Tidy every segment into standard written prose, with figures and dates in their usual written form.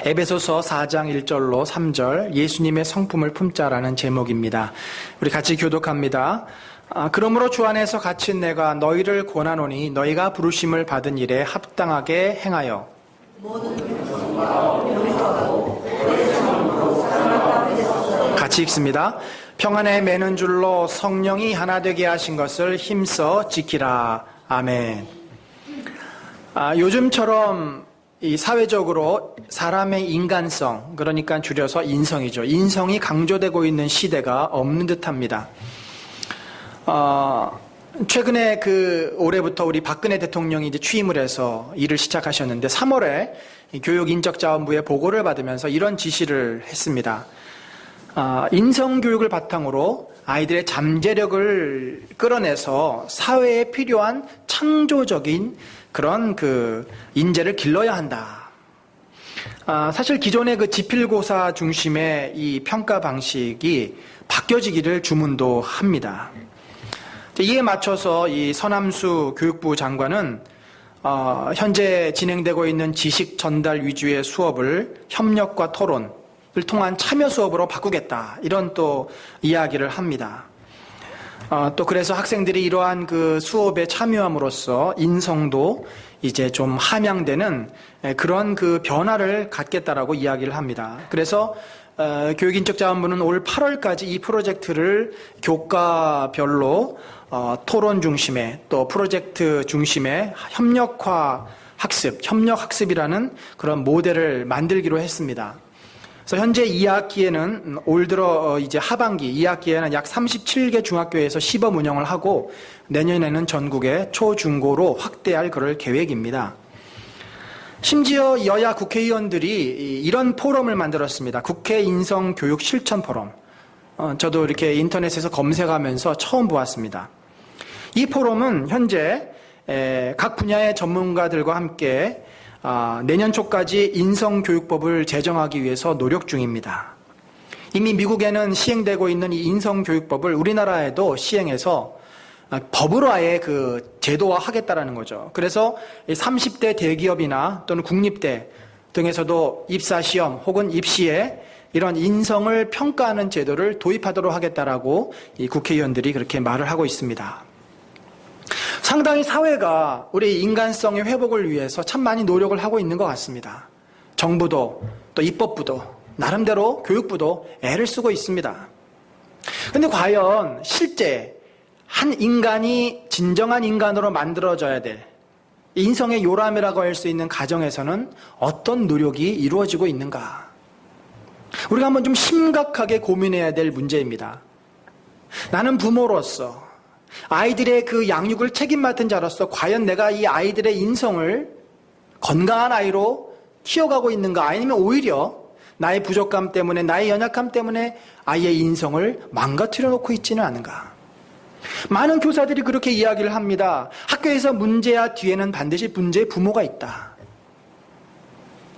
에베소서 4장 1절로 3절 예수님의 성품을 품자라는 제목입니다. 우리 같이 교독합니다. 그러므로 주 안에서 갇힌 내가 너희를 권하노니 너희가 부르심을 받은 일에 합당하게 행하여 같이 읽습니다. 평안에 매는 줄로 성령이 하나 되게 하신 것을 힘써 지키라. 아멘. 요즘처럼 이 사회적으로 사람의 인간성, 그러니까 줄여서 인성이죠. 인성이 강조되고 있는 시대가 없는 듯합니다. 최근에 올해부터 우리 박근혜 대통령이 이제 취임을 해서 일을 시작하셨는데 3월에 교육인적자원부의 보고를 받으면서 이런 지시를 했습니다. 인성교육을 바탕으로 아이들의 잠재력을 끌어내서 사회에 필요한 창조적인 그런 인재를 길러야 한다. 사실 기존의 지필고사 중심의 이 평가 방식이 바뀌어지기를 주문도 합니다. 이에 맞춰서 이 서남수 교육부 장관은 현재 진행되고 있는 지식 전달 위주의 수업을 협력과 토론을 통한 참여 수업으로 바꾸겠다. 이런 또 이야기를 합니다. 또 그래서 학생들이 이러한 수업에 참여함으로써 인성도 이제 좀 함양되는 그런 변화를 갖겠다라고 이야기를 합니다. 그래서 교육인적자원부는 올 8월까지 이 프로젝트를 교과별로 토론 중심의 또 프로젝트 중심의 협력 학습이라는 그런 모델을 만들기로 했습니다. 그래서 현재 2학기에는 올 들어 이제 하반기 2학기에는 약 37개 중학교에서 시범 운영을 하고 내년에는 전국의 초중고로 확대할 그럴 계획입니다. 심지어 여야 국회의원들이 이런 포럼을 만들었습니다. 국회 인성 교육 실천 포럼. 저도 이렇게 인터넷에서 검색하면서 처음 보았습니다. 이 포럼은 현재 각 분야의 전문가들과 함께 내년 초까지 인성교육법을 제정하기 위해서 노력 중입니다. 이미 미국에는 시행되고 있는 이 인성교육법을 우리나라에도 시행해서 법으로 아예 제도화하겠다라는 거죠. 그래서 30대 대기업이나 또는 국립대 등에서도 입사시험 혹은 입시에 이런 인성을 평가하는 제도를 도입하도록 하겠다라고 이 국회의원들이 그렇게 말을 하고 있습니다. 상당히 사회가 우리 인간성의 회복을 위해서 참 많이 노력을 하고 있는 것 같습니다. 정부도 또 입법부도 나름대로 교육부도 애를 쓰고 있습니다. 그런데 과연 실제 한 인간이 진정한 인간으로 만들어져야 될 인성의 요람이라고 할 수 있는 가정에서는 어떤 노력이 이루어지고 있는가? 우리가 한번 좀 심각하게 고민해야 될 문제입니다. 나는 부모로서 아이들의 양육을 책임 맡은 자로서 과연 내가 이 아이들의 인성을 건강한 아이로 키워가고 있는가? 아니면 오히려 나의 부족감 때문에 나의 연약함 때문에 아이의 인성을 망가뜨려 놓고 있지는 않은가? 많은 교사들이 그렇게 이야기를 합니다. 학교에서 문제야 뒤에는 반드시 문제의 부모가 있다.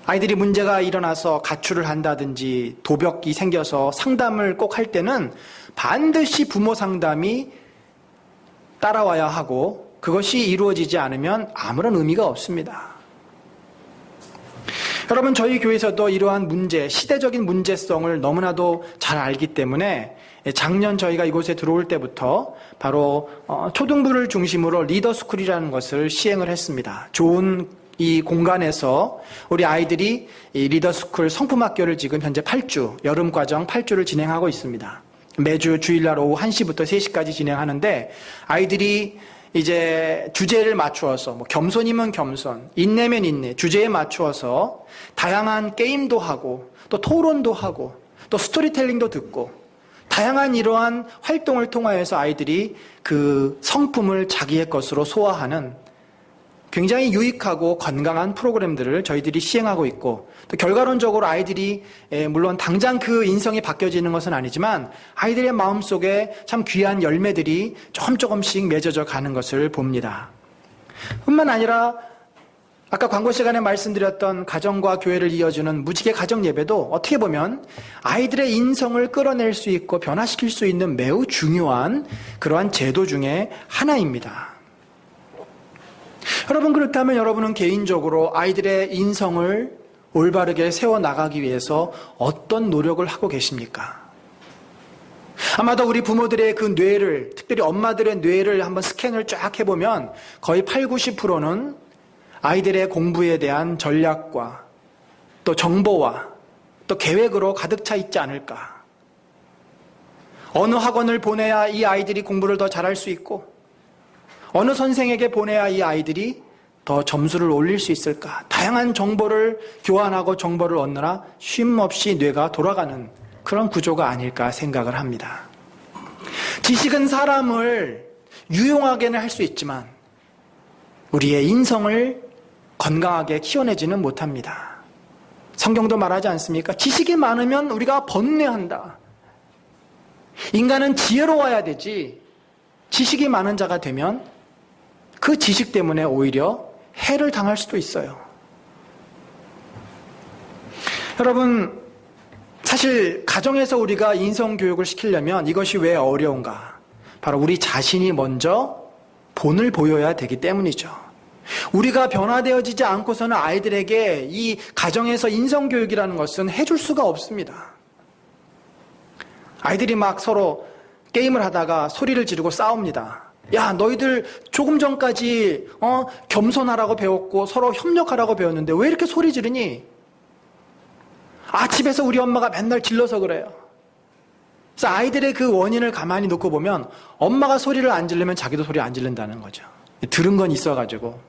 아이들이 문제가 일어나서 가출을 한다든지 도벽이 생겨서 상담을 꼭 할 때는 반드시 부모 상담이 따라와야 하고 그것이 이루어지지 않으면 아무런 의미가 없습니다. 여러분, 저희 교회에서도 이러한 문제, 시대적인 문제성을 너무나도 잘 알기 때문에 작년 저희가 이곳에 들어올 때부터 바로 초등부를 중심으로 리더스쿨이라는 것을 시행을 했습니다. 좋은 이 공간에서 우리 아이들이 이 리더스쿨 성품학교를 지금 현재 8주, 여름과정 8주를 진행하고 있습니다. 매주 주일날 오후 1시부터 3시까지 진행하는데 아이들이 이제 주제를 맞추어서 겸손이면 겸손, 인내면 인내, 주제에 맞추어서 다양한 게임도 하고 또 토론도 하고 또 스토리텔링도 듣고 다양한 이러한 활동을 통하여서 아이들이 성품을 자기의 것으로 소화하는 굉장히 유익하고 건강한 프로그램들을 저희들이 시행하고 있고 또 결과론적으로 아이들이 물론 당장 인성이 바뀌어지는 것은 아니지만 아이들의 마음속에 참 귀한 열매들이 조금씩 맺어져 가는 것을 봅니다. 뿐만 아니라 아까 광고 시간에 말씀드렸던 가정과 교회를 이어주는 무지개 가정 예배도 어떻게 보면 아이들의 인성을 끌어낼 수 있고 변화시킬 수 있는 매우 중요한 그러한 제도 중에 하나입니다. 여러분, 그렇다면 여러분은 개인적으로 아이들의 인성을 올바르게 세워나가기 위해서 어떤 노력을 하고 계십니까? 아마도 우리 부모들의 그 뇌를, 특별히 엄마들의 뇌를 한번 스캔을 쫙 해보면 거의 80, 90%는 아이들의 공부에 대한 전략과 또 정보와 또 계획으로 가득 차 있지 않을까. 어느 학원을 보내야 이 아이들이 공부를 더 잘할 수 있고, 어느 선생에게 보내야 이 아이들이 더 점수를 올릴 수 있을까. 다양한 정보를 교환하고 정보를 얻느라 쉼 없이 뇌가 돌아가는 그런 구조가 아닐까 생각을 합니다. 지식은 사람을 유용하게는 할 수 있지만 우리의 인성을 건강하게 키워내지는 못합니다. 성경도 말하지 않습니까? 지식이 많으면 우리가 번뇌한다. 인간은 지혜로워야 되지, 지식이 많은 자가 되면 그 지식 때문에 오히려 해를 당할 수도 있어요. 여러분, 사실 가정에서 우리가 인성교육을 시키려면 이것이 왜 어려운가? 바로 우리 자신이 먼저 본을 보여야 되기 때문이죠. 우리가 변화되어지지 않고서는 아이들에게 이 가정에서 인성교육이라는 것은 해줄 수가 없습니다. 아이들이 막 서로 게임을 하다가 소리를 지르고 싸웁니다. 야, 너희들 조금 전까지 겸손하라고 배웠고 서로 협력하라고 배웠는데 왜 이렇게 소리 지르니? 아, 집에서 우리 엄마가 맨날 질러서 그래요. 그래서 아이들의 그 원인을 가만히 놓고 보면 엄마가 소리를 안 지르면 자기도 소리 안 지른다는 거죠. 들은 건 있어가지고.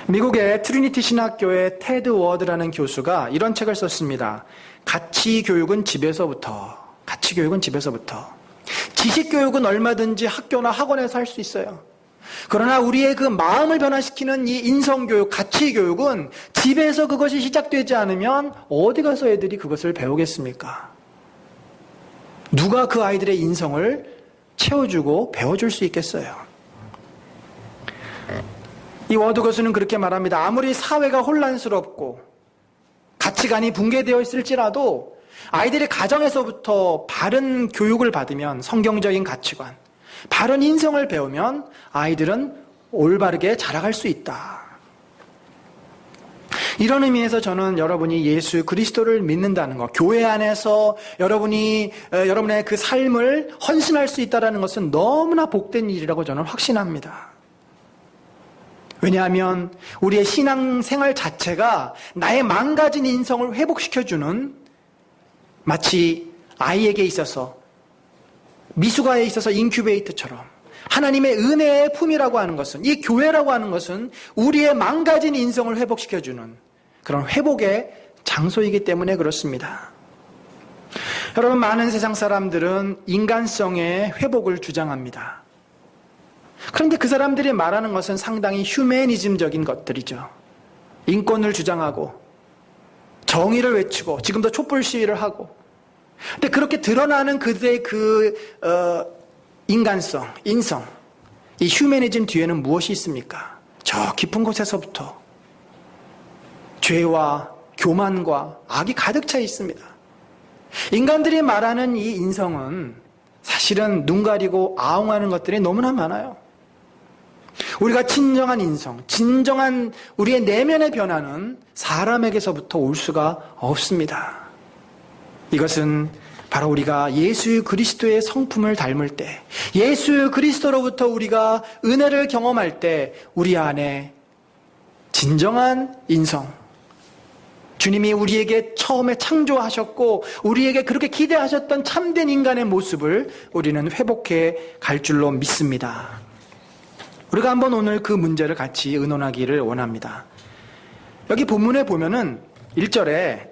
미국의 트리니티 신학교의 테드 워드라는 교수가 이런 책을 썼습니다. 가치교육은 집에서부터. 가치교육은 집에서부터. 지식교육은 얼마든지 학교나 학원에서 할 수 있어요. 그러나 우리의 그 마음을 변화시키는 이 인성교육, 가치교육은 집에서 그것이 시작되지 않으면 어디 가서 애들이 그것을 배우겠습니까? 누가 그 아이들의 인성을 채워주고 배워줄 수 있겠어요? 이 워드 교수는 그렇게 말합니다. 아무리 사회가 혼란스럽고 가치관이 붕괴되어 있을지라도 아이들이 가정에서부터 바른 교육을 받으면, 성경적인 가치관, 바른 인성을 배우면 아이들은 올바르게 자라갈 수 있다. 이런 의미에서 저는 여러분이 예수 그리스도를 믿는다는 것, 교회 안에서 여러분이 여러분의 그 삶을 헌신할 수 있다는 것은 너무나 복된 일이라고 저는 확신합니다. 왜냐하면 우리의 신앙생활 자체가 나의 망가진 인성을 회복시켜주는, 마치 아이에게 있어서, 미숙아에 있어서 인큐베이터처럼 하나님의 은혜의 품이라고 하는 것은, 이 교회라고 하는 것은 우리의 망가진 인성을 회복시켜주는 그런 회복의 장소이기 때문에 그렇습니다. 여러분, 많은 세상 사람들은 인간성의 회복을 주장합니다. 그런데 그 사람들이 말하는 것은 상당히 휴머니즘적인 것들이죠. 인권을 주장하고 정의를 외치고 지금도 촛불 시위를 하고, 근데 그렇게 드러나는 그들의 인간성, 인성, 이 휴머니즘 뒤에는 무엇이 있습니까? 저 깊은 곳에서부터 죄와 교만과 악이 가득 차 있습니다. 인간들이 말하는 이 인성은 사실은 눈 가리고 아웅하는 것들이 너무나 많아요. 우리가 진정한 인성, 진정한 우리의 내면의 변화는 사람에게서부터 올 수가 없습니다. 이것은 바로 우리가 예수 그리스도의 성품을 닮을 때, 예수 그리스도로부터 우리가 은혜를 경험할 때 우리 안에 진정한 인성, 주님이 우리에게 처음에 창조하셨고 우리에게 그렇게 기대하셨던 참된 인간의 모습을 우리는 회복해 갈 줄로 믿습니다. 우리가 한번 오늘 그 문제를 같이 의논하기를 원합니다. 여기 본문에 보면은 1절에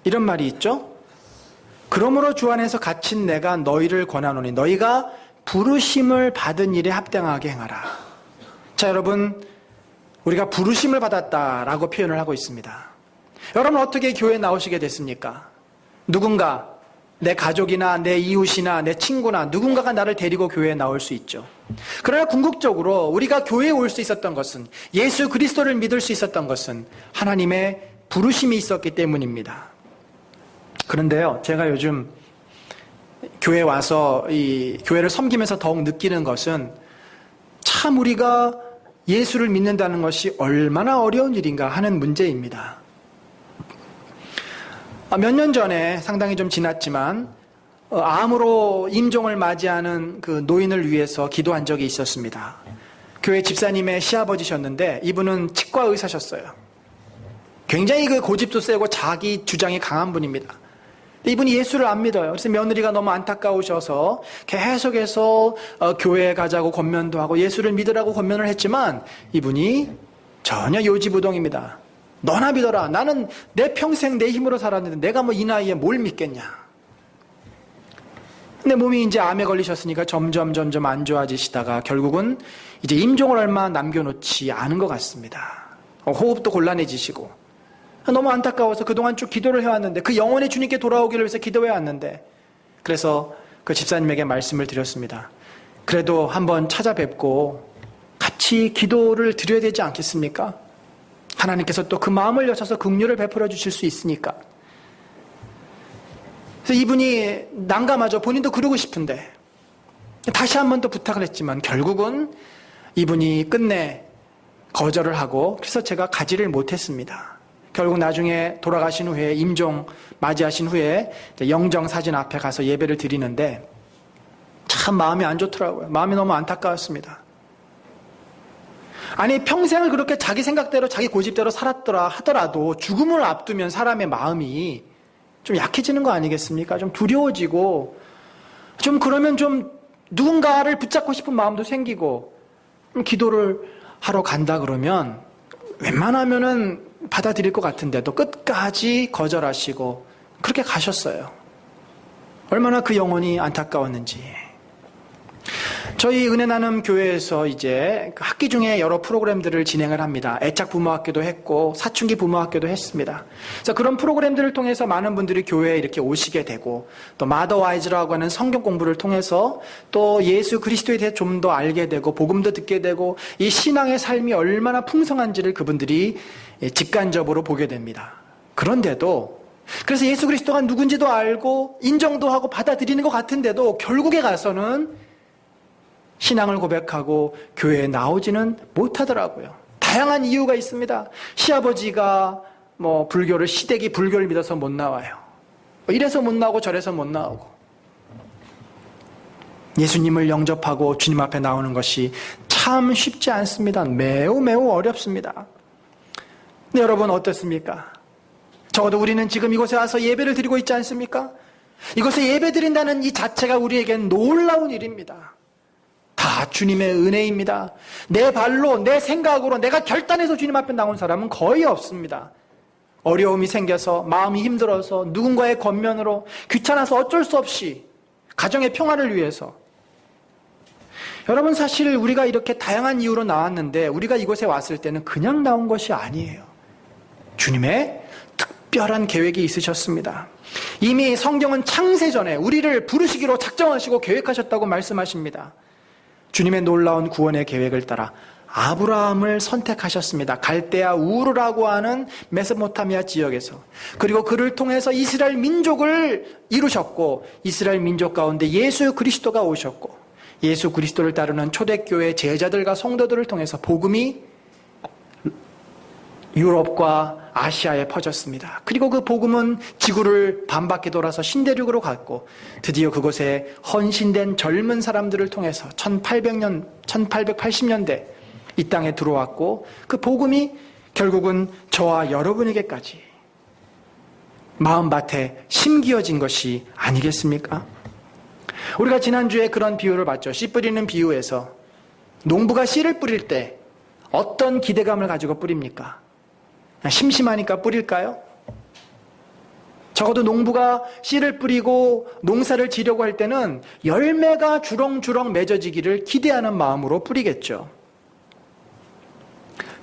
이런 말이 있죠. 그러므로 주 안에서 갇힌 내가 너희를 권하노니 너희가 부르심을 받은 일에 합당하게 행하라. 자, 여러분, 우리가 부르심을 받았다라고 표현을 하고 있습니다. 여러분, 어떻게 교회에 나오시게 됐습니까? 누군가, 내 가족이나 내 이웃이나 내 친구나 누군가가 나를 데리고 교회에 나올 수 있죠. 그러나 궁극적으로 우리가 교회에 올 수 있었던 것은, 예수 그리스도를 믿을 수 있었던 것은 하나님의 부르심이 있었기 때문입니다. 그런데요, 제가 요즘 교회에 와서 이 교회를 섬기면서 더욱 느끼는 것은 참 우리가 예수를 믿는다는 것이 얼마나 어려운 일인가 하는 문제입니다. 몇 년 전에, 상당히 좀 지났지만 암으로 임종을 맞이하는 그 노인을 위해서 기도한 적이 있었습니다. 교회 집사님의 시아버지셨는데 이분은 치과 의사셨어요. 굉장히 그 고집도 세고 자기 주장이 강한 분입니다. 이분이 예수를 안 믿어요. 그래서 며느리가 너무 안타까우셔서 계속해서 교회에 가자고 권면도 하고 예수를 믿으라고 권면을 했지만 이분이 전혀 요지부동입니다. 너나 믿어라. 나는 내 평생 내 힘으로 살았는데 내가 뭐 이 나이에 뭘 믿겠냐. 근데 몸이 이제 암에 걸리셨으니까 점점 안 좋아지시다가 결국은 이제 임종을 얼마 남겨놓지 않은 것 같습니다. 호흡도 곤란해지시고 너무 안타까워서 그동안 쭉 기도를 해왔는데 그 영혼의 주님께 돌아오기를 위해서 기도해왔는데 그래서 그 집사님에게 말씀을 드렸습니다. 그래도 한번 찾아뵙고 같이 기도를 드려야 되지 않겠습니까? 하나님께서 또 그 마음을 여셔서 긍휼을 베풀어 주실 수 있으니까. 그래서 이분이 난감하죠. 본인도 그러고 싶은데 다시 한 번 더 부탁을 했지만 결국은 이분이 끝내 거절을 하고 그래서 제가 가지를 못했습니다. 결국 나중에 돌아가신 후에 임종 맞이하신 후에 영정사진 앞에 가서 예배를 드리는데 참 마음이 안 좋더라고요. 마음이 너무 안타까웠습니다. 아니 평생을 그렇게 자기 생각대로 자기 고집대로 살았더라 하더라도 죽음을 앞두면 사람의 마음이 좀 약해지는 거 아니겠습니까? 좀 두려워지고 좀 그러면 좀 누군가를 붙잡고 싶은 마음도 생기고 기도를 하러 간다 그러면 웬만하면은 받아들일 것 같은데도 끝까지 거절하시고 그렇게 가셨어요. 얼마나 그 영혼이 안타까웠는지. 저희 은혜나눔 교회에서 이제 학기 중에 여러 프로그램들을 진행을 합니다. 애착 부모학교도 했고 사춘기 부모학교도 했습니다. 그래서 그런 프로그램들을 통해서 많은 분들이 교회에 이렇게 오시게 되고 또 마더와이즈라고 하는 성경 공부를 통해서 또 예수 그리스도에 대해 좀 더 알게 되고 복음도 듣게 되고 이 신앙의 삶이 얼마나 풍성한지를 그분들이 직관적으로 보게 됩니다. 그런데도 그래서 예수 그리스도가 누군지도 알고 인정도 하고 받아들이는 것 같은데도 결국에 가서는 신앙을 고백하고 교회에 나오지는 못하더라고요. 다양한 이유가 있습니다. 시아버지가 불교를 시댁이 불교를 믿어서 못 나와요. 이래서 못 나오고 저래서 못 나오고. 예수님을 영접하고 주님 앞에 나오는 것이 참 쉽지 않습니다. 매우 어렵습니다. 근데 여러분 어떻습니까? 적어도 우리는 지금 이곳에 와서 예배를 드리고 있지 않습니까? 이곳에 예배 드린다는 이 자체가 우리에겐 놀라운 일입니다. 다 주님의 은혜입니다. 내 발로 내 생각으로 내가 결단해서 주님 앞에 나온 사람은 거의 없습니다. 어려움이 생겨서 마음이 힘들어서 누군가의 권면으로 귀찮아서 어쩔 수 없이 가정의 평화를 위해서. 여러분 사실 우리가 이렇게 다양한 이유로 나왔는데 우리가 이곳에 왔을 때는 그냥 나온 것이 아니에요. 주님의 특별한 계획이 있으셨습니다. 이미 성경은 창세전에 우리를 부르시기로 작정하시고 계획하셨다고 말씀하십니다. 주님의 놀라운 구원의 계획을 따라 아브라함을 선택하셨습니다. 갈대아 우르라고 하는 메소포타미아 지역에서. 그리고 그를 통해서 이스라엘 민족을 이루셨고 이스라엘 민족 가운데 예수 그리스도가 오셨고 예수 그리스도를 따르는 초대교회 제자들과 성도들을 통해서 복음이 유럽과 아시아에 퍼졌습니다. 그리고 그 복음은 지구를 반바퀴 돌아서 신대륙으로 갔고 드디어 그곳에 헌신된 젊은 사람들을 통해서 1880년대 이 땅에 들어왔고 그 복음이 결국은 저와 여러분에게까지 마음밭에 심기어진 것이 아니겠습니까? 우리가 지난주에 그런 비유를 봤죠. 씨 뿌리는 비유에서 농부가 씨를 뿌릴 때 어떤 기대감을 가지고 뿌립니까? 심심하니까 뿌릴까요? 적어도 농부가 씨를 뿌리고 농사를 지려고 할 때는 열매가 주렁주렁 맺어지기를 기대하는 마음으로 뿌리겠죠.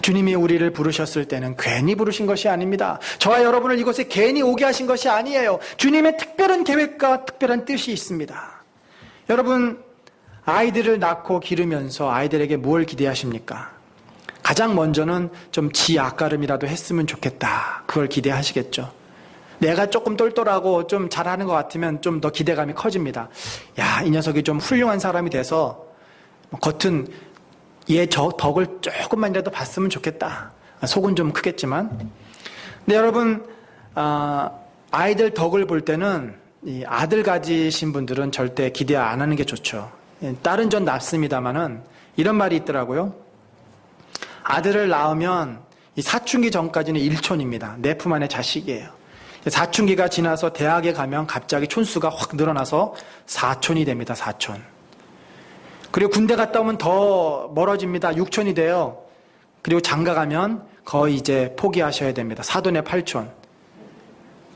주님이 우리를 부르셨을 때는 괜히 부르신 것이 아닙니다. 저와 여러분을 이곳에 괜히 오게 하신 것이 아니에요. 주님의 특별한 계획과 특별한 뜻이 있습니다. 여러분, 아이들을 낳고 기르면서 아이들에게 뭘 기대하십니까? 가장 먼저는 좀 지 앞가름이라도 했으면 좋겠다. 그걸 기대하시겠죠. 내가 조금 똘똘하고 좀 잘하는 것 같으면 좀 더 기대감이 커집니다. 야, 이 녀석이 좀 훌륭한 사람이 돼서 겉은 얘 저 덕을 조금만이라도 봤으면 좋겠다. 속은 좀 크겠지만. 근데 여러분, 아이들 덕을 볼 때는 이 아들 가지신 분들은 절대 기대 안 하는 게 좋죠. 딸은 전 낳습니다만은 이런 말이 있더라고요. 아들을 낳으면 이 사춘기 전까지는 일촌입니다. 내 품 안의 자식이에요. 사춘기가 지나서 대학에 가면 갑자기 촌수가 확 늘어나서 사촌이 됩니다. 사촌. 그리고 군대 갔다 오면 더 멀어집니다. 육촌이 돼요. 그리고 장가 가면 거의 이제 포기하셔야 됩니다. 사돈의 팔촌.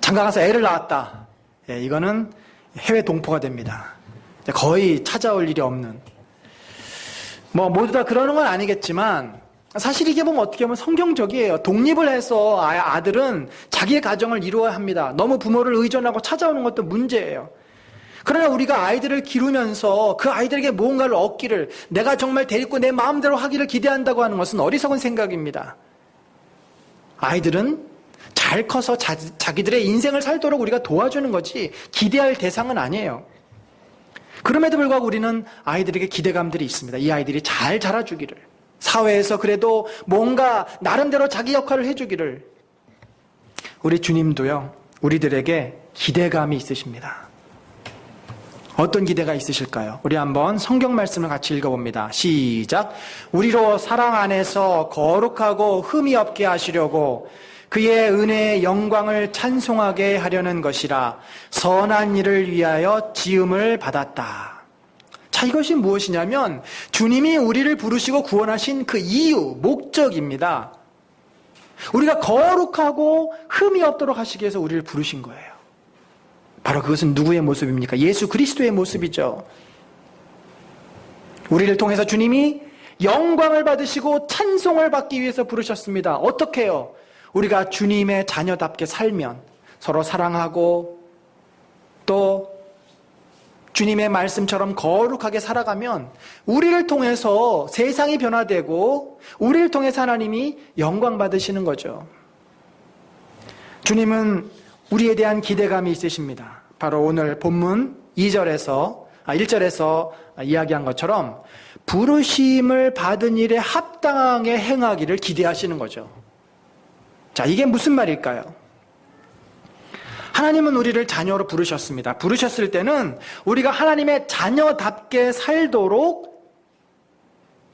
장가 가서 애를 낳았다. 예, 이거는 해외 동포가 됩니다. 거의 찾아올 일이 없는. 뭐 모두 다 그러는 건 아니겠지만 사실 이게 보면 어떻게 보면 성경적이에요. 독립을 해서 아들은 자기의 가정을 이루어야 합니다. 너무 부모를 의존하고 찾아오는 것도 문제예요. 그러나 우리가 아이들을 기르면서 그 아이들에게 무언가를 얻기를, 내가 정말 데리고 내 마음대로 하기를 기대한다고 하는 것은 어리석은 생각입니다. 아이들은 잘 커서 자기들의 인생을 살도록 우리가 도와주는 거지 기대할 대상은 아니에요. 그럼에도 불구하고 우리는 아이들에게 기대감들이 있습니다. 이 아이들이 잘 자라주기를, 사회에서 그래도 뭔가 나름대로 자기 역할을 해주기를. 우리 주님도요, 우리들에게 기대감이 있으십니다. 어떤 기대가 있으실까요? 우리 한번 성경 말씀을 같이 읽어봅니다. 시작. 우리로 사랑 안에서 거룩하고 흠이 없게 하시려고 그의 은혜의 영광을 찬송하게 하려는 것이라 선한 일을 위하여 지음을 받았다. 자, 이것이 무엇이냐면 주님이 우리를 부르시고 구원하신 그 이유, 목적입니다. 우리가 거룩하고 흠이 없도록 하시기 위해서 우리를 부르신 거예요. 바로 그것은 누구의 모습입니까? 예수 그리스도의 모습이죠. 우리를 통해서 주님이 영광을 받으시고 찬송을 받기 위해서 부르셨습니다. 어떻게 해요? 우리가 주님의 자녀답게 살면, 서로 사랑하고 또 주님의 말씀처럼 거룩하게 살아가면 우리를 통해서 세상이 변화되고 우리를 통해서 하나님이 영광 받으시는 거죠. 주님은 우리에 대한 기대감이 있으십니다. 바로 오늘 본문 1절에서 이야기한 것처럼 부르심을 받은 일에 합당하게 행하기를 기대하시는 거죠. 자, 이게 무슨 말일까요? 하나님은 우리를 자녀로 부르셨습니다. 부르셨을 때는 우리가 하나님의 자녀답게 살도록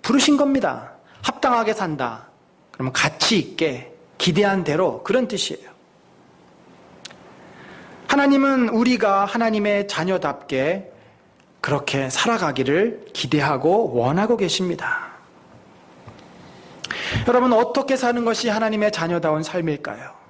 부르신 겁니다. 합당하게 산다. 그러면 가치 있게, 기대한 대로, 그런 뜻이에요. 하나님은 우리가 하나님의 자녀답게 그렇게 살아가기를 기대하고 원하고 계십니다. 여러분, 어떻게 사는 것이 하나님의 자녀다운 삶일까요?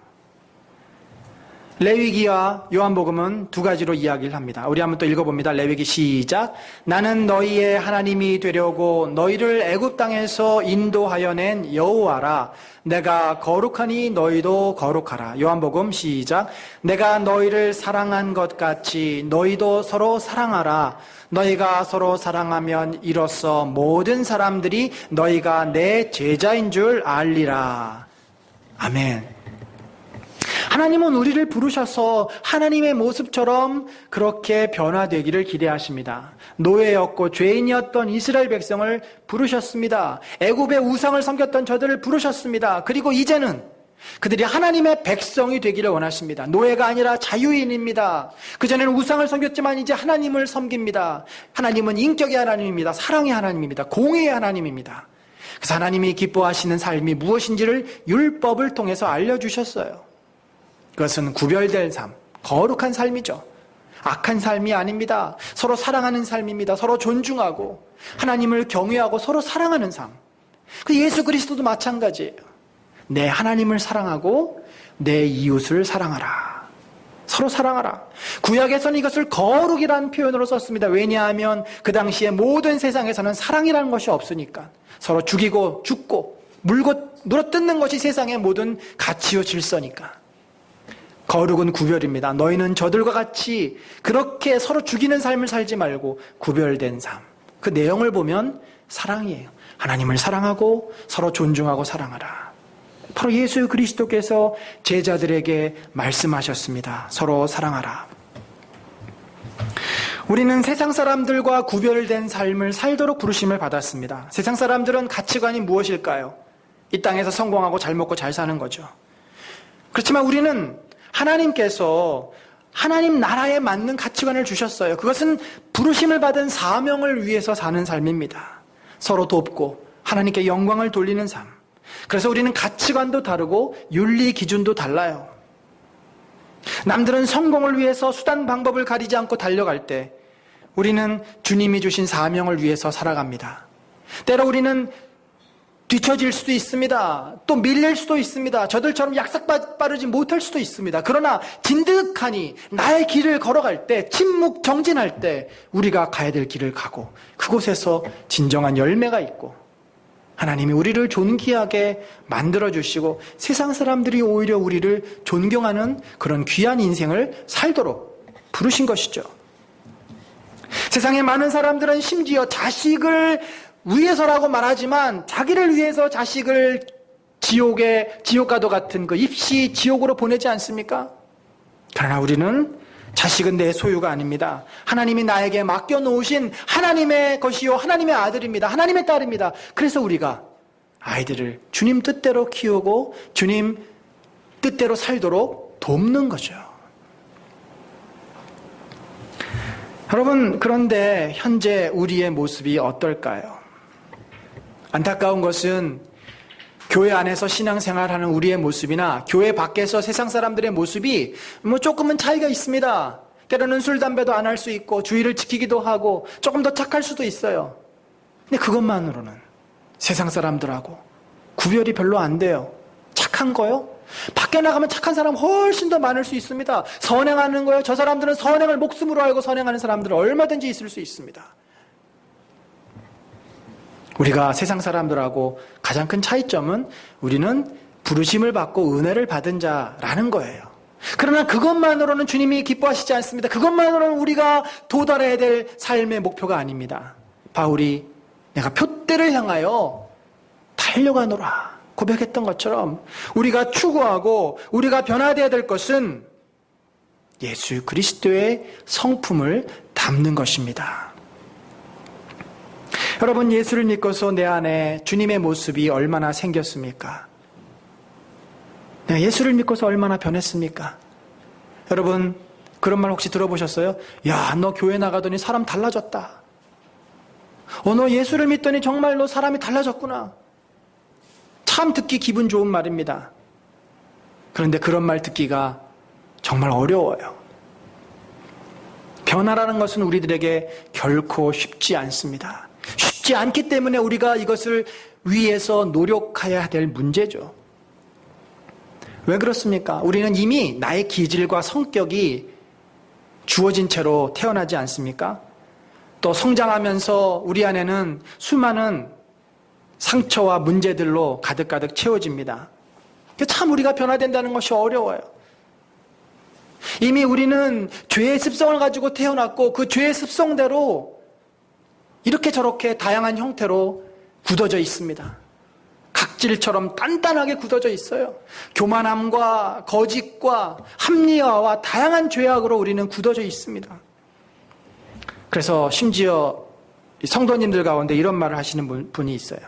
레위기와 요한복음은 두 가지로 이야기를 합니다. 우리 한번 또 읽어봅니다. 레위기 시작. 나는 너희의 하나님이 되려고 너희를 애굽 땅에서 인도하여 낸 여호와라. 내가 거룩하니 너희도 거룩하라. 요한복음 시작. 내가 너희를 사랑한 것 같이 너희도 서로 사랑하라. 너희가 서로 사랑하면 이로써 모든 사람들이 너희가 내 제자인 줄 알리라. 아멘. 하나님은 우리를 부르셔서 하나님의 모습처럼 그렇게 변화되기를 기대하십니다. 노예였고 죄인이었던 이스라엘 백성을 부르셨습니다. 애굽의 우상을 섬겼던 저들을 부르셨습니다. 그리고 이제는 그들이 하나님의 백성이 되기를 원하십니다. 노예가 아니라 자유인입니다. 그전에는 우상을 섬겼지만 이제 하나님을 섬깁니다. 하나님은 인격의 하나님입니다. 사랑의 하나님입니다. 공의의 하나님입니다. 그래서 하나님이 기뻐하시는 삶이 무엇인지를 율법을 통해서 알려주셨어요. 그것은 구별된 삶, 거룩한 삶이죠. 악한 삶이 아닙니다. 서로 사랑하는 삶입니다. 서로 존중하고 하나님을 경외하고 서로 사랑하는 삶. 그 예수 그리스도도 마찬가지예요. 내 하나님을 사랑하고 내 이웃을 사랑하라. 서로 사랑하라. 구약에서는 이것을 거룩이라는 표현으로 썼습니다. 왜냐하면 그 당시에 모든 세상에서는 사랑이라는 것이 없으니까. 서로 죽이고 죽고 물고 물어뜯는 것이 세상의 모든 가치요 질서니까. 거룩은 구별입니다. 너희는 저들과 같이 그렇게 서로 죽이는 삶을 살지 말고 구별된 삶. 그 내용을 보면 사랑이에요. 하나님을 사랑하고 서로 존중하고 사랑하라. 바로 예수 그리스도께서 제자들에게 말씀하셨습니다. 서로 사랑하라. 우리는 세상 사람들과 구별된 삶을 살도록 부르심을 받았습니다. 세상 사람들은 가치관이 무엇일까요? 이 땅에서 성공하고 잘 먹고 잘 사는 거죠. 그렇지만 우리는 하나님께서 하나님 나라에 맞는 가치관을 주셨어요. 그것은 부르심을 받은 사명을 위해서 사는 삶입니다. 서로 돕고 하나님께 영광을 돌리는 삶. 그래서 우리는 가치관도 다르고 윤리 기준도 달라요. 남들은 성공을 위해서 수단 방법을 가리지 않고 달려갈 때 우리는 주님이 주신 사명을 위해서 살아갑니다. 때로 우리는 뒤처질 수도 있습니다. 또 밀릴 수도 있습니다. 저들처럼 약삭 빠르지 못할 수도 있습니다. 그러나 진득하니 나의 길을 걸어갈 때, 침묵 정진할 때 우리가 가야 될 길을 가고 그곳에서 진정한 열매가 있고 하나님이 우리를 존귀하게 만들어주시고 세상 사람들이 오히려 우리를 존경하는 그런 귀한 인생을 살도록 부르신 것이죠. 세상에 많은 사람들은 심지어 자식을 위해서라고 말하지만 자기를 위해서 자식을 지옥과도 같은 그 입시 지옥으로 보내지 않습니까? 그러나 우리는 자식은 내 소유가 아닙니다. 하나님이 나에게 맡겨놓으신 하나님의 것이요 하나님의 아들입니다. 하나님의 딸입니다. 그래서 우리가 아이들을 주님 뜻대로 키우고 주님 뜻대로 살도록 돕는 거죠. 여러분, 그런데 현재 우리의 모습이 어떨까요? 안타까운 것은 교회 안에서 신앙생활하는 우리의 모습이나 교회 밖에서 세상 사람들의 모습이 조금은 차이가 있습니다. 때로는 술, 담배도 안 할 수 있고 주의를 지키기도 하고 조금 더 착할 수도 있어요. 근데 그것만으로는 세상 사람들하고 구별이 별로 안 돼요. 착한 거요? 밖에 나가면 착한 사람 훨씬 더 많을 수 있습니다. 선행하는 거요? 저 사람들은 선행을 목숨으로 알고 선행하는 사람들은 얼마든지 있을 수 있습니다. 우리가 세상 사람들하고 가장 큰 차이점은 우리는 부르심을 받고 은혜를 받은 자라는 거예요. 그러나 그것만으로는 주님이 기뻐하시지 않습니다. 그것만으로는 우리가 도달해야 될 삶의 목표가 아닙니다. 바울이 내가 표대를 향하여 달려가노라 고백했던 것처럼 우리가 추구하고 우리가 변화되어야 될 것은 예수 그리스도의 성품을 담는 것입니다. 여러분, 예수를 믿고서 내 안에 주님의 모습이 얼마나 생겼습니까? 내가 예수를 믿고서 얼마나 변했습니까? 여러분, 그런 말 혹시 들어보셨어요? 야, 너 교회 나가더니 사람 달라졌다. 너 예수를 믿더니 정말로 사람이 달라졌구나. 참 듣기 기분 좋은 말입니다. 그런데 그런 말 듣기가 정말 어려워요. 변화라는 것은 우리들에게 결코 쉽지 않습니다. 쉽지 않기 때문에 우리가 이것을 위해서 노력해야 될 문제죠. 왜 그렇습니까? 우리는 이미 나의 기질과 성격이 주어진 채로 태어나지 않습니까? 또 성장하면서 우리 안에는 수많은 상처와 문제들로 가득가득 채워집니다. 참 우리가 변화된다는 것이 어려워요. 이미 우리는 죄의 습성을 가지고 태어났고 그 죄의 습성대로 이렇게 저렇게 다양한 형태로 굳어져 있습니다. 각질처럼 단단하게 굳어져 있어요. 교만함과 거짓과 합리화와 다양한 죄악으로 우리는 굳어져 있습니다. 그래서 심지어 성도님들 가운데 이런 말을 하시는 분이 있어요.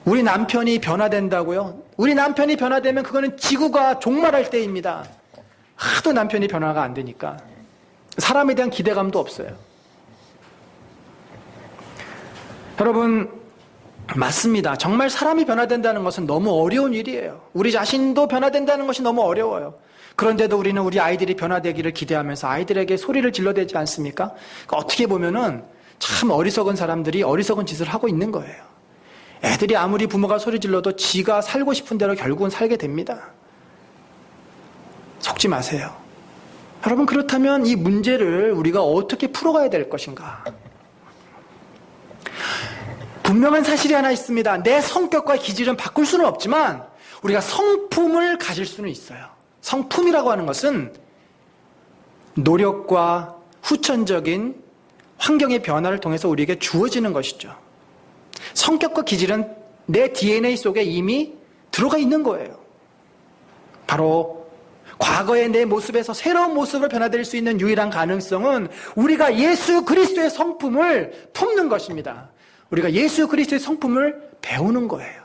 우리 남편이 변화된다고요? 우리 남편이 변화되면 그거는 지구가 종말할 때입니다. 하도 남편이 변화가 안 되니까 사람에 대한 기대감도 없어요. 여러분, 맞습니다. 정말 사람이 변화된다는 것은 너무 어려운 일이에요. 우리 자신도 변화된다는 것이 너무 어려워요. 그런데도 우리는 우리 아이들이 변화되기를 기대하면서 아이들에게 소리를 질러대지 않습니까? 그러니까 어떻게 보면은 참 어리석은 사람들이 어리석은 짓을 하고 있는 거예요. 애들이 아무리 부모가 소리 질러도 지가 살고 싶은 대로 결국은 살게 됩니다. 속지 마세요. 여러분, 그렇다면 이 문제를 우리가 어떻게 풀어가야 될 것인가? 분명한 사실이 하나 있습니다. 내 성격과 기질은 바꿀 수는 없지만 우리가 성품을 가질 수는 있어요. 성품이라고 하는 것은 노력과 후천적인 환경의 변화를 통해서 우리에게 주어지는 것이죠. 성격과 기질은 내 DNA 속에 이미 들어가 있는 거예요. 바로 과거의 내 모습에서 새로운 모습으로 변화될 수 있는 유일한 가능성은 우리가 예수 그리스도의 성품을 품는 것입니다. 우리가 예수 그리스도의 성품을 배우는 거예요.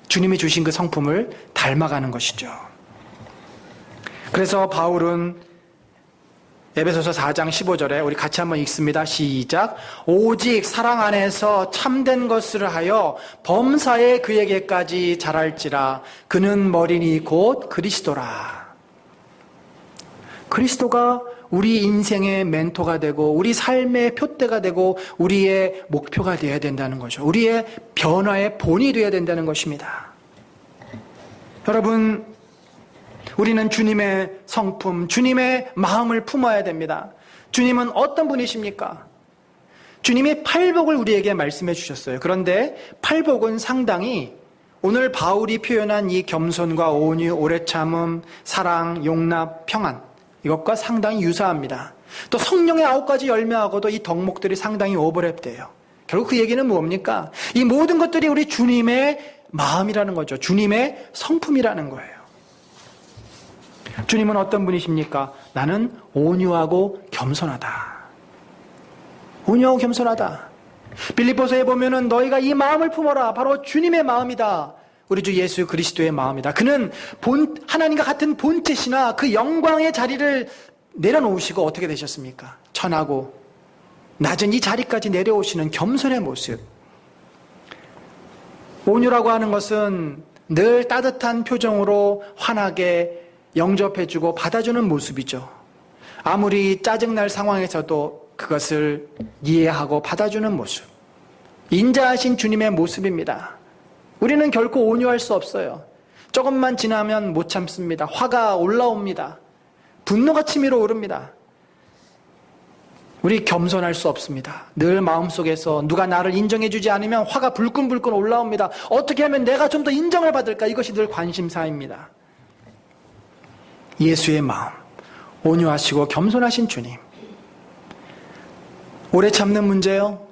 주님이 주신 그 성품을 닮아가는 것이죠. 그래서 바울은 에베소서 4장 15절에 우리 같이 한번 읽습니다. 시작. 오직 사랑 안에서 참된 것을 하여 범사에 그에게까지 자랄지라. 그는 머리니 곧 그리스도라. 그리스도가 우리 인생의 멘토가 되고 우리 삶의 표대가 되고 우리의 목표가 되어야 된다는 거죠. 우리의 변화의 본이 되어야 된다는 것입니다. 여러분, 우리는 주님의 성품, 주님의 마음을 품어야 됩니다. 주님은 어떤 분이십니까? 주님이 팔복을 우리에게 말씀해 주셨어요. 그런데 팔복은 상당히 오늘 바울이 표현한 이 겸손과 온유, 오래 참음, 사랑, 용납, 평안, 이것과 상당히 유사합니다. 또 성령의 9가지 열매하고도 이 덕목들이 상당히 오버랩돼요. 결국 그 얘기는 뭡니까? 이 모든 것들이 우리 주님의 마음이라는 거죠. 주님의 성품이라는 거예요. 주님은 어떤 분이십니까? 나는 온유하고 겸손하다. 온유하고 겸손하다. 빌립보서에 보면은 너희가 이 마음을 품어라. 바로 주님의 마음이다. 우리 주 예수 그리스도의 마음이다. 그는 하나님과 같은 본체시나 그 영광의 자리를 내려놓으시고 어떻게 되셨습니까? 천하고 낮은 이 자리까지 내려오시는 겸손의 모습. 온유라고 하는 것은 늘 따뜻한 표정으로 환하게 영접해주고 받아주는 모습이죠. 아무리 짜증날 상황에서도 그것을 이해하고 받아주는 모습. 인자하신 주님의 모습입니다. 우리는 결코 온유할 수 없어요. 조금만 지나면 못 참습니다. 화가 올라옵니다. 분노가 치밀어 오릅니다. 우리 겸손할 수 없습니다. 늘 마음속에서 누가 나를 인정해주지 않으면 화가 불끈불끈 올라옵니다. 어떻게 하면 내가 좀 더 인정을 받을까? 이것이 늘 관심사입니다. 예수의 마음, 온유하시고 겸손하신 주님. 오래 참는 문제요.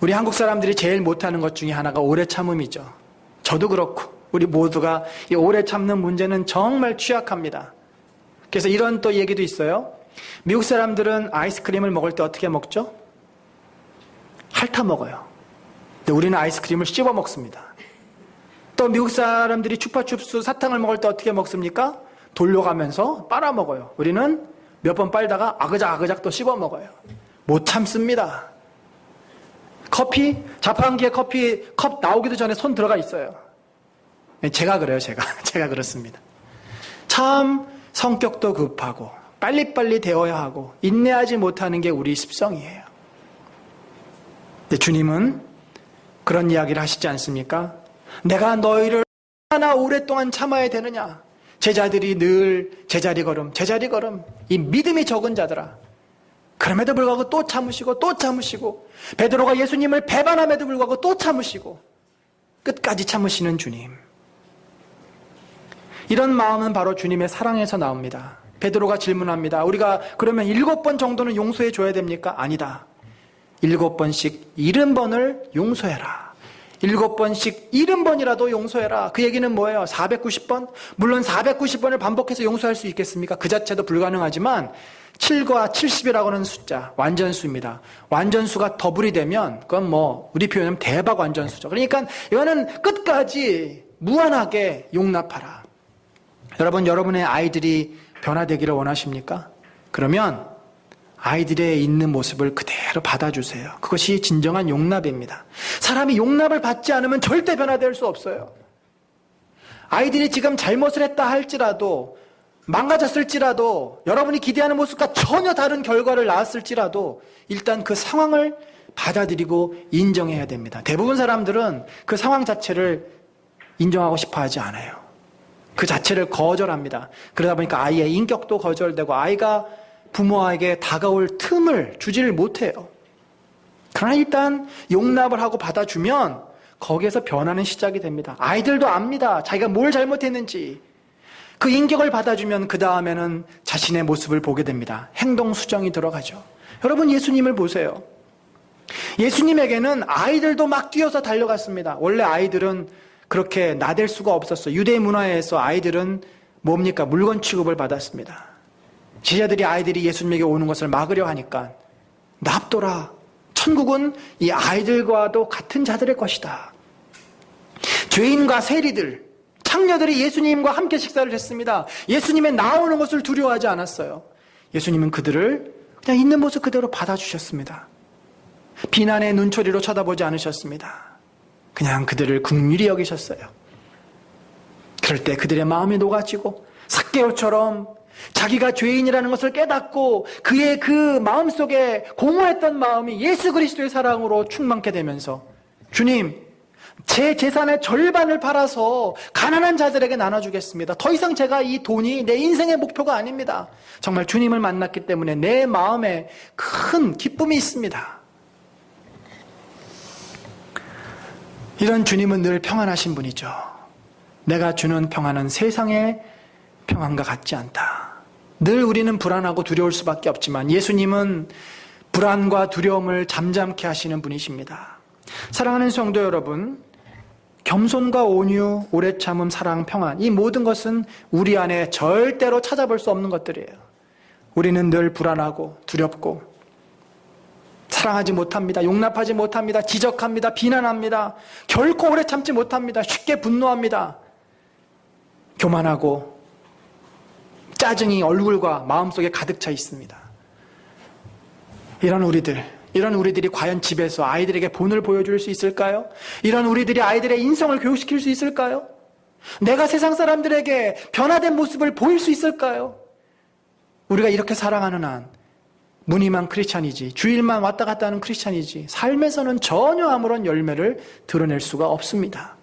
우리 한국 사람들이 제일 못하는 것 중에 하나가 오래 참음이죠. 저도 그렇고 우리 모두가 이 오래 참는 문제는 정말 취약합니다. 그래서 이런 또 얘기도 있어요. 미국 사람들은 아이스크림을 먹을 때 어떻게 먹죠? 핥아 먹어요. 근데 우리는 아이스크림을 씹어 먹습니다. 또 미국 사람들이 추파춥스 사탕을 먹을 때 어떻게 먹습니까? 돌려가면서 빨아 먹어요. 우리는 몇 번 빨다가 아그작 또 씹어 먹어요. 못 참습니다. 커피, 자판기에 커피 컵 나오기도 전에 손 들어가 있어요. 제가 그래요, 제가 그렇습니다. 참 성격도 급하고 빨리빨리 되어야 하고 인내하지 못하는 게 우리 습성이에요. 근데 주님은 그런 이야기를 하시지 않습니까? 내가 너희를 얼마나 오랫동안 참아야 되느냐? 제자들이 늘 제자리 걸음 이 믿음이 적은 자들아. 그럼에도 불구하고 또 참으시고 베드로가 예수님을 배반함에도 불구하고 또 참으시고 끝까지 참으시는 주님. 이런 마음은 바로 주님의 사랑에서 나옵니다. 베드로가 질문합니다. 우리가 그러면 7번 정도는 용서해 줘야 됩니까? 아니다. 7번씩 70번을 용서해라. 7번씩 70번이라도 용서해라. 그 얘기는 뭐예요? 490번? 물론 490번을 반복해서 용서할 수 있겠습니까? 그 자체도 불가능하지만 7과 70이라고 하는 숫자, 완전수입니다. 완전수가 더블이 되면 그건 우리 표현하면 대박 완전수죠. 그러니까 이거는 끝까지 무한하게 용납하라. 여러분, 여러분의 아이들이 변화되기를 원하십니까? 그러면 아이들의 있는 모습을 그대로 받아주세요. 그것이 진정한 용납입니다. 사람이 용납을 받지 않으면 절대 변화될 수 없어요. 아이들이 지금 잘못을 했다 할지라도, 망가졌을지라도, 여러분이 기대하는 모습과 전혀 다른 결과를 낳았을지라도 일단 그 상황을 받아들이고 인정해야 됩니다. 대부분 사람들은 그 상황 자체를 인정하고 싶어 하지 않아요. 그 자체를 거절합니다. 그러다 보니까 아이의 인격도 거절되고 아이가 부모에게 다가올 틈을 주지를 못해요. 그러나 일단 용납을 하고 받아주면 거기에서 변화는 시작이 됩니다. 아이들도 압니다. 자기가 뭘 잘못했는지. 그 인격을 받아주면 그 다음에는 자신의 모습을 보게 됩니다. 행동 수정이 들어가죠. 여러분, 예수님을 보세요. 예수님에게는 아이들도 막 뛰어서 달려갔습니다. 원래 아이들은 그렇게 나댈 수가 없었어요. 유대 문화에서 아이들은 뭡니까? 물건 취급을 받았습니다. 제자들이 아이들이 예수님에게 오는 것을 막으려 하니까 납둬라. 천국은 이 아이들과도 같은 자들의 것이다. 죄인과 세리들, 창녀들이 예수님과 함께 식사를 했습니다. 예수님의 나오는 것을 두려워하지 않았어요. 예수님은 그들을 그냥 있는 모습 그대로 받아주셨습니다. 비난의 눈초리로 쳐다보지 않으셨습니다. 그냥 그들을 긍휼히 여기셨어요. 그럴 때 그들의 마음이 녹아지고 삭개오처럼 자기가 죄인이라는 것을 깨닫고 그의 그 마음속에 공허했던 마음이 예수 그리스도의 사랑으로 충만케 되면서 주님, 제 재산의 절반을 팔아서 가난한 자들에게 나눠주겠습니다. 더 이상 제가 이 돈이 내 인생의 목표가 아닙니다. 정말 주님을 만났기 때문에 내 마음에 큰 기쁨이 있습니다. 이런 주님은 늘 평안하신 분이죠. 내가 주는 평안은 세상의 평안과 같지 않다. 늘 우리는 불안하고 두려울 수밖에 없지만 예수님은 불안과 두려움을 잠잠케 하시는 분이십니다. 사랑하는 성도 여러분, 겸손과 온유, 오래 참음, 사랑, 평안, 이 모든 것은 우리 안에 절대로 찾아볼 수 없는 것들이에요. 우리는 늘 불안하고 두렵고 사랑하지 못합니다. 용납하지 못합니다. 지적합니다. 비난합니다. 결코 오래 참지 못합니다. 쉽게 분노합니다. 교만하고 짜증이 얼굴과 마음속에 가득 차 있습니다. 이런 우리들이 과연 집에서 아이들에게 본을 보여줄 수 있을까요? 이런 우리들이 아이들의 인성을 교육시킬 수 있을까요? 내가 세상 사람들에게 변화된 모습을 보일 수 있을까요? 우리가 이렇게 살아가는 한 무늬만 크리스찬이지, 주일만 왔다 갔다 하는 크리스찬이지 삶에서는 전혀 아무런 열매를 드러낼 수가 없습니다.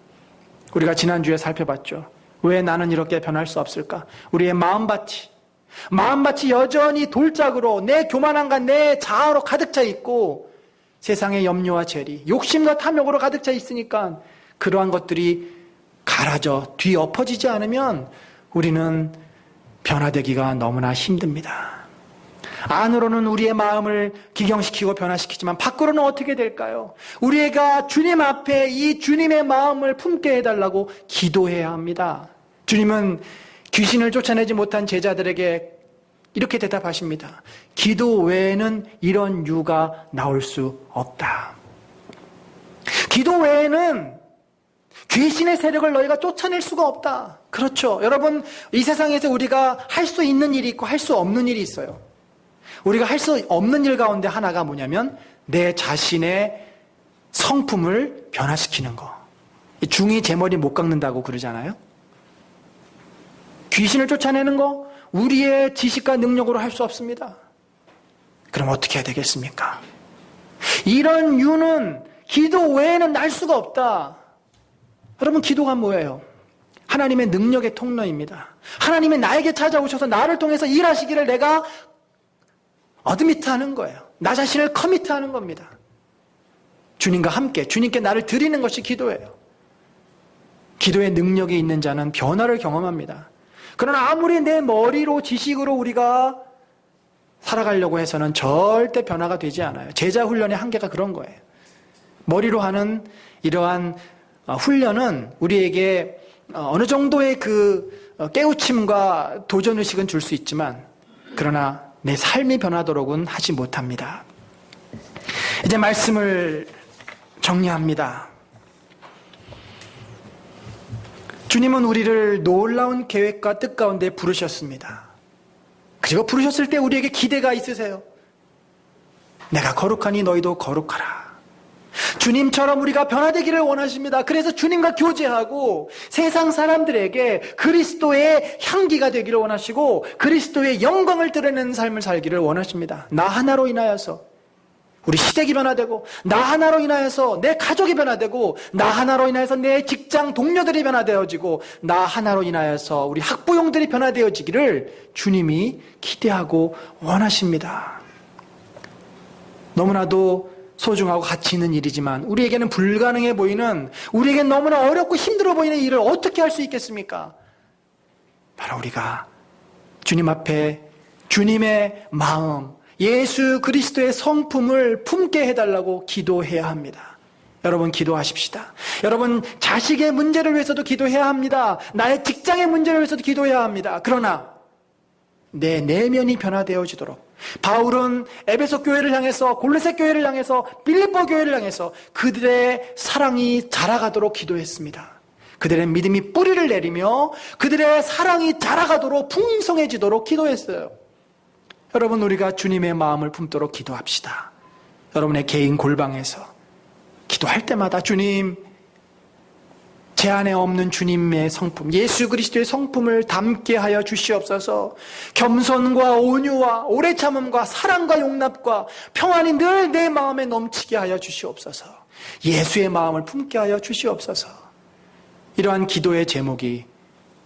우리가 지난주에 살펴봤죠. 왜 나는 이렇게 변할 수 없을까? 우리의 마음밭이 여전히 돌짝으로 내 교만함과 내 자아로 가득 차 있고 세상의 염려와 재리, 욕심과 탐욕으로 가득 차 있으니까 그러한 것들이 갈아져 뒤엎어지지 않으면 우리는 변화되기가 너무나 힘듭니다. 안으로는 우리의 마음을 기경시키고 변화시키지만 밖으로는 어떻게 될까요? 우리가 주님 앞에 이 주님의 마음을 품게 해달라고 기도해야 합니다. 주님은 귀신을 쫓아내지 못한 제자들에게 이렇게 대답하십니다. 기도 외에는 이런 유가 나올 수 없다. 기도 외에는 귀신의 세력을 너희가 쫓아낼 수가 없다. 그렇죠. 여러분, 이 세상에서 우리가 할 수 있는 일이 있고 할 수 없는 일이 있어요. 우리가 할 수 없는 일 가운데 하나가 뭐냐면 내 자신의 성품을 변화시키는 거. 중이 제 머리 못 깎는다고 그러잖아요. 귀신을 쫓아내는 거 우리의 지식과 능력으로 할 수 없습니다. 그럼 어떻게 해야 되겠습니까? 이런 유는 기도 외에는 날 수가 없다. 여러분, 기도가 뭐예요? 하나님의 능력의 통로입니다. 하나님이 나에게 찾아오셔서 나를 통해서 일하시기를 내가 어드미트하는 거예요. 나 자신을 커미트하는 겁니다. 주님과 함께 주님께 나를 드리는 것이 기도예요. 기도의 능력이 있는 자는 변화를 경험합니다. 그러나 아무리 내 머리로 지식으로 우리가 살아가려고 해서는 절대 변화가 되지 않아요. 제자 훈련의 한계가 그런 거예요. 머리로 하는 이러한 훈련은 우리에게 어느 정도의 그 깨우침과 도전의식은 줄 수 있지만 그러나 내 삶이 변하도록은 하지 못합니다. 이제 말씀을 정리합니다. 주님은 우리를 놀라운 계획과 뜻 가운데 부르셨습니다. 그리고 부르셨을 때 우리에게 기대가 있으세요. 내가 거룩하니 너희도 거룩하라. 주님처럼 우리가 변화되기를 원하십니다. 그래서 주님과 교제하고 세상 사람들에게 그리스도의 향기가 되기를 원하시고 그리스도의 영광을 드러내는 삶을 살기를 원하십니다. 나 하나로 인하여서 우리 시댁이 변화되고 나 하나로 인하여서 내 가족이 변화되고 나 하나로 인하여서 내 직장 동료들이 변화되어지고 나 하나로 인하여서 우리 학부용들이 변화되어지기를 주님이 기대하고 원하십니다. 너무나도 소중하고 가치 있는 일이지만 우리에게는 불가능해 보이는, 우리에게는 너무나 어렵고 힘들어 보이는 일을 어떻게 할 수 있겠습니까? 바로 우리가 주님 앞에 주님의 마음, 예수 그리스도의 성품을 품게 해달라고 기도해야 합니다. 여러분 기도하십시다. 여러분 자식의 문제를 위해서도 기도해야 합니다. 나의 직장의 문제를 위해서도 기도해야 합니다. 그러나 내 내면이 변화되어지도록 바울은 에베소 교회를 향해서 골로새 교회를 향해서 빌립보 교회를 향해서 그들의 사랑이 자라가도록 기도했습니다. 그들의 믿음이 뿌리를 내리며 그들의 사랑이 자라가도록 풍성해지도록 기도했어요. 여러분 우리가 주님의 마음을 품도록 기도합시다. 여러분의 개인 골방에서 기도할 때마다 주님, 제 안에 없는 주님의 성품, 예수 그리스도의 성품을 담게 하여 주시옵소서. 겸손과 온유와 오래 참음과 사랑과 용납과 평안이 늘 내 마음에 넘치게 하여 주시옵소서. 예수의 마음을 품게 하여 주시옵소서. 이러한 기도의 제목이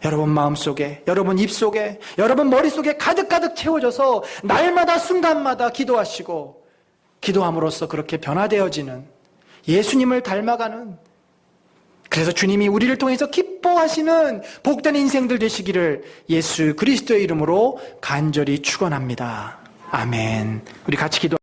여러분 마음속에, 여러분 입속에, 여러분 머릿속에 가득가득 채워져서 날마다 순간마다 기도하시고 기도함으로써 그렇게 변화되어지는 예수님을 닮아가는, 그래서 주님이 우리를 통해서 기뻐하시는 복된 인생들 되시기를 예수 그리스도의 이름으로 간절히 축원합니다. 아멘. 우리 같이 기도